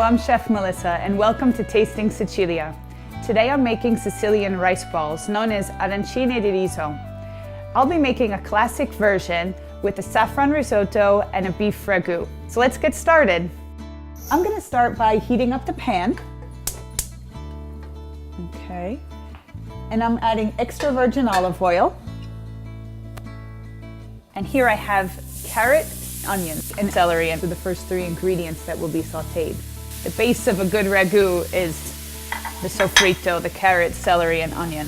I'm Chef Melissa and welcome to Tasting Sicilia. Today I'm making Sicilian rice balls known as arancine di riso. I'll be making a classic version with a saffron risotto and a beef ragu. So let's get started. I'm going to start by heating up the pan. Okay. And I'm adding extra virgin olive oil. And here I have carrot, onions, and celery, and the first three ingredients that will be sauteed. The base of a good ragu is the sofrito, the carrot, celery, and onion.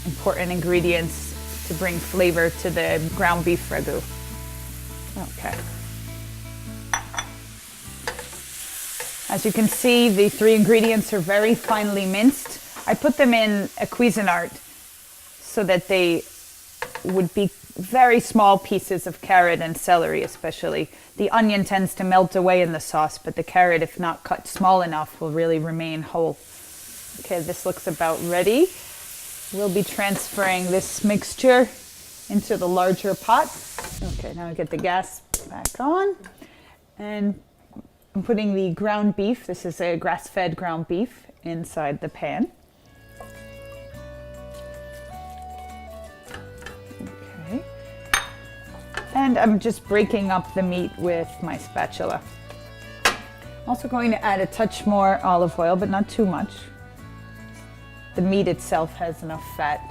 Important ingredients to bring flavor to the ground beef ragu. Okay. As you can see, the three ingredients are very finely minced. I put them in a Cuisinart so that they would be very small pieces of carrot and celery especially. The onion tends to melt away in the sauce, but the carrot, if not cut small enough, will really remain whole. Okay, this looks about ready. We'll be transferring this mixture into the larger pot. Okay, now I get the gas back on. And I'm putting the ground beef, this is a grass-fed ground beef, inside the pan. Okay. And I'm just breaking up the meat with my spatula. I'm also going to add a touch more olive oil, but not too much. The meat itself has enough fat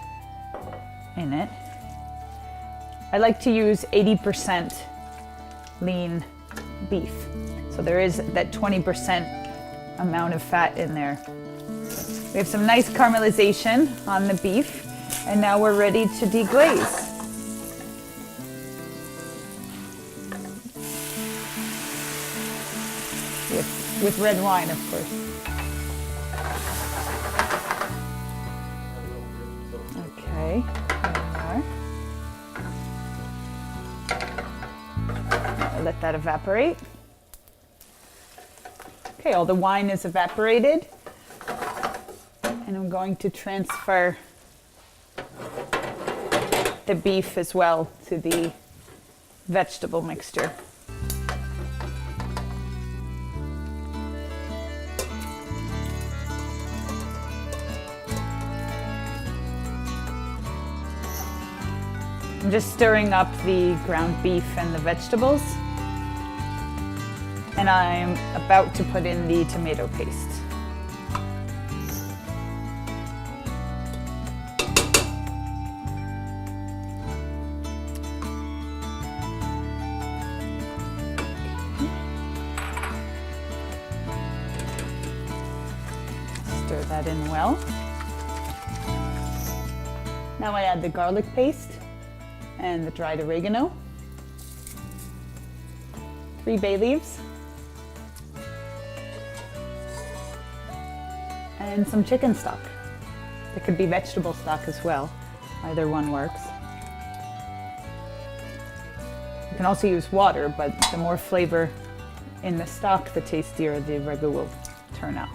in it. I like to use 80% lean beef. So there is that 20% amount of fat in there. We have some nice caramelization on the beef, and now we're ready to deglaze. With red wine, of course. Okay, there we are. I'll let that evaporate. Okay, all the wine is evaporated, and I'm going to transfer the beef as well to the vegetable mixture. I'm just stirring up the ground beef and the vegetables. And I'm about to put in the tomato paste. Stir that in well. Now I add the garlic paste and the dried oregano, 3 bay leaves, and some chicken stock. It could be vegetable stock as well. Either one works. You can also use water, but the more flavor in the stock, the tastier the ragu will turn out.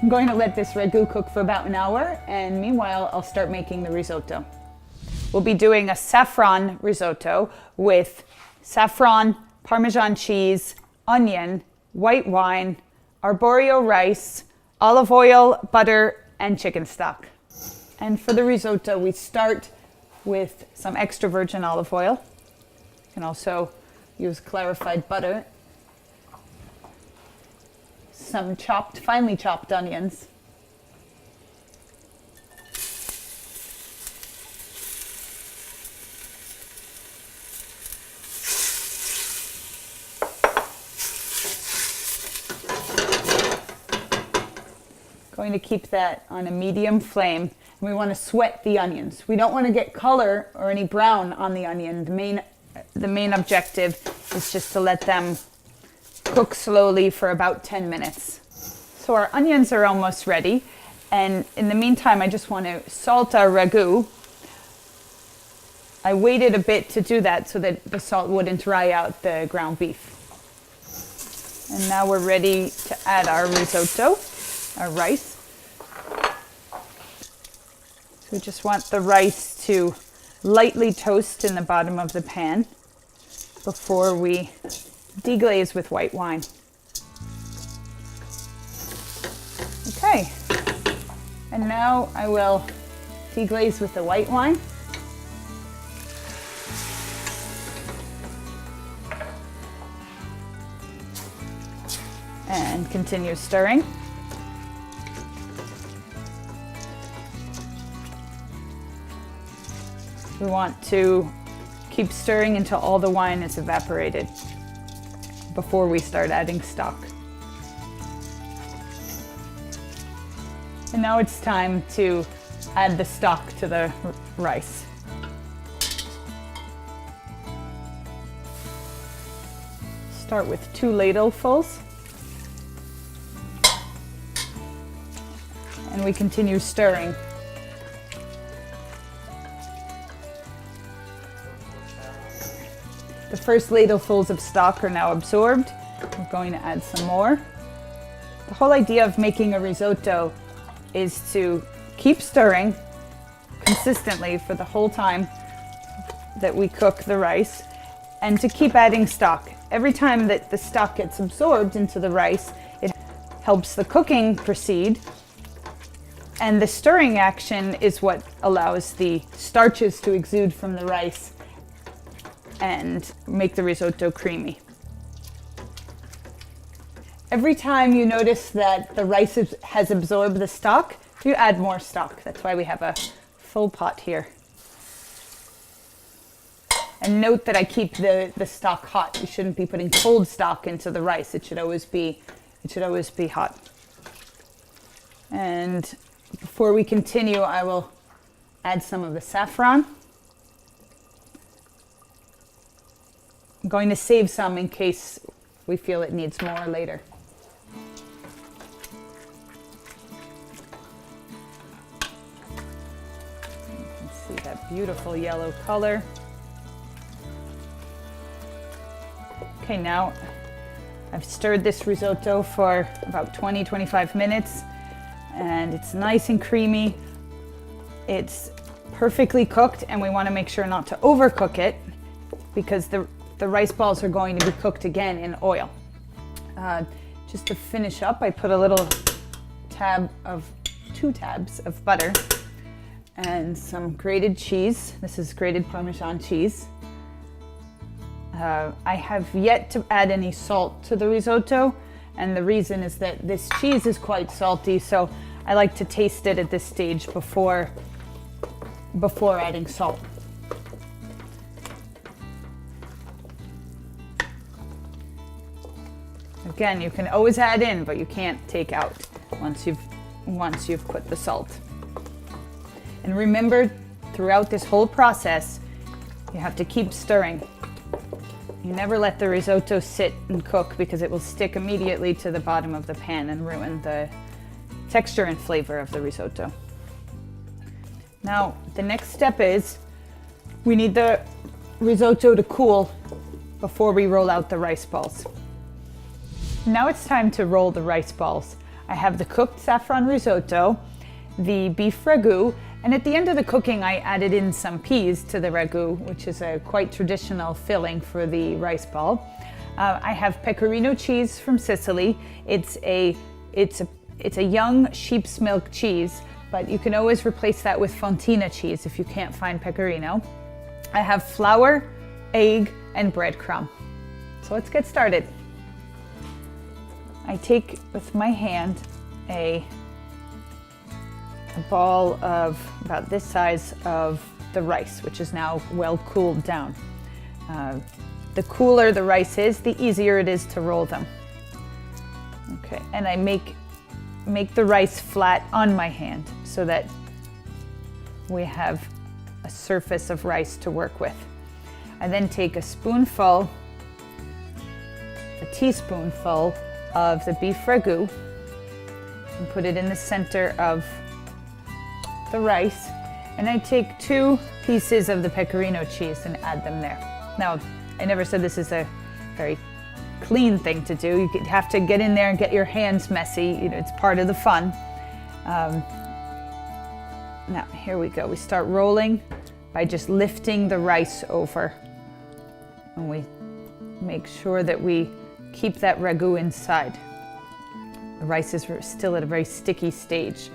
I'm going to let this ragu cook for about an hour, and meanwhile, I'll start making the risotto. We'll be doing a saffron risotto with saffron, Parmesan cheese, onion, white wine, arborio rice, olive oil, butter, and chicken stock. And for the risotto, we start with some extra virgin olive oil. You can also use clarified butter, some finely chopped onions, going to keep that on a medium flame, and we want to sweat the onions. We don't want to get color or any brown on the onion. The main objective is just to let them cook slowly for about 10 minutes. So our onions are almost ready, and in the meantime I just want to salt our ragu. I waited a bit to do that so that the salt wouldn't dry out the ground beef. And now we're ready to add our risotto, our rice. So we just want the rice to lightly toast in the bottom of the pan before we deglaze with white wine. And now I will deglaze with the white wine. And continue stirring. We want to keep stirring until all the wine is evaporated before we start adding stock. And now it's time to add the stock to the rice. Start with 2 ladlefuls. And we continue stirring. The first ladlefuls of stock are now absorbed. We're going to add some more. The whole idea of making a risotto is to keep stirring consistently for the whole time that we cook the rice, and to keep adding stock. Every time that the stock gets absorbed into the rice, it helps the cooking proceed, and the stirring action is what allows the starches to exude from the rice and make the risotto creamy. Every time you notice that the rice has absorbed the stock, you add more stock. That's why we have a full pot here. And note that I keep the stock hot. You shouldn't be putting cold stock into the rice. It should always be hot. And before we continue, I will add some of the saffron. I'm going to save some in case we feel it needs more later. You can see that beautiful yellow color. Okay, now I've stirred this risotto for about 20-25 minutes, and it's nice and creamy. It's perfectly cooked, and we want to make sure not to overcook it because the rice balls are going to be cooked again in oil. Just to finish up, I put a little 2 tabs of butter and some grated cheese. This is grated Parmesan cheese. I have yet to add any salt to the risotto, and the reason is that this cheese is quite salty, so I like to taste it at this stage before adding salt. Again, you can always add in, but you can't take out once you've put the salt. And remember, throughout this whole process, you have to keep stirring. You never let the risotto sit and cook because it will stick immediately to the bottom of the pan and ruin the texture and flavor of the risotto. Now, the next step is we need the risotto to cool before we roll out the rice balls. Now it's time to roll the rice balls. I have the cooked saffron risotto, the beef ragu, and at the end of the cooking I added in some peas to the ragu, which is a quite traditional filling for the rice ball. I have pecorino cheese from Sicily. It's a young sheep's milk cheese, but you can always replace that with fontina cheese if you can't find pecorino. I have flour, egg, and breadcrumb. So let's get started. I take with my hand a ball of about this size of the rice, which is now well cooled down. The cooler the rice is, the easier it is to roll them. Okay, and I make the rice flat on my hand so that we have a surface of rice to work with. I then take a teaspoonful of the beef ragu and put it in the center of the rice, and I take 2 pieces of the pecorino cheese and add them there. Now, I never said this is a very clean thing to do. You have to get in there and get your hands messy. You know, it's part of the fun. Now, here we go. We start rolling by just lifting the rice over, and we make sure that we keep that ragu inside. The rice is still at a very sticky stage.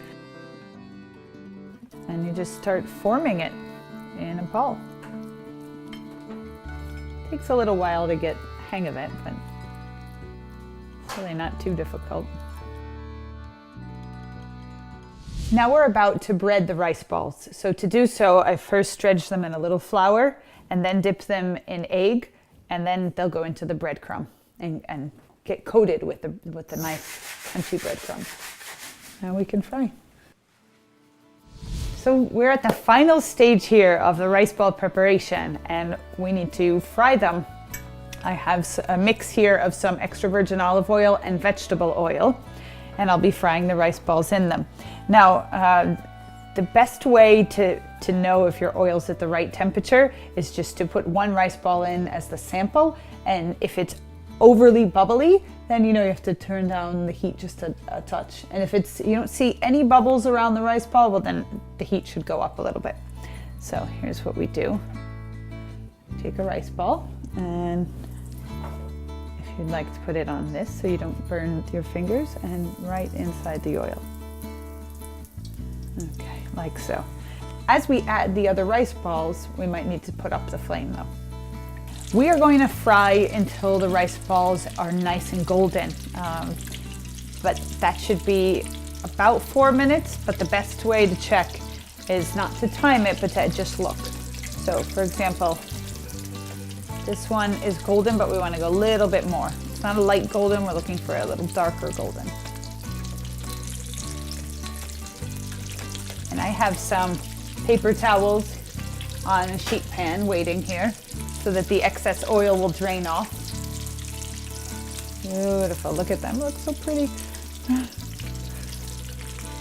And you just start forming it in a ball. Takes a little while to get hang of it, but it's really not too difficult. Now we're about to bread the rice balls. So to do so, I first dredge them in a little flour and then dip them in egg, and then they'll go into the breadcrumb and get coated with the nice crunchy breadcrumb. Now we can fry. So we're at the final stage here of the rice ball preparation, and we need to fry them. I have a mix here of some extra virgin olive oil and vegetable oil, and I'll be frying the rice balls in them. Now, the best way to know if your oil's at the right temperature is just to put one rice ball in as the sample, and if it's overly bubbly, then you know you have to turn down the heat just a touch. And if you don't see any bubbles around the rice ball, well then the heat should go up a little bit. So here's what we do. Take a rice ball, and if you'd like to put it on this so you don't burn your fingers, and right inside the oil. Okay, like so. As we add the other rice balls, we might need to put up the flame though. We are going to fry until the rice balls are nice and golden, but that should be about 4 minutes, but the best way to check is not to time it, but to just look. So for example, this one is golden, but we want to go a little bit more. It's not a light golden, we're looking for a little darker golden. And I have some paper towels on a sheet pan waiting here so that the excess oil will drain off. Beautiful, look at them, look so pretty.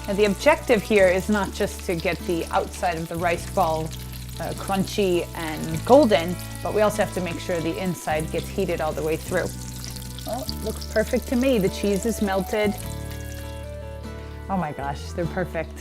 And the objective here is not just to get the outside of the rice ball crunchy and golden, but we also have to make sure the inside gets heated all the way through. Well, it looks perfect to me. The cheese is melted. Oh my gosh, they're perfect.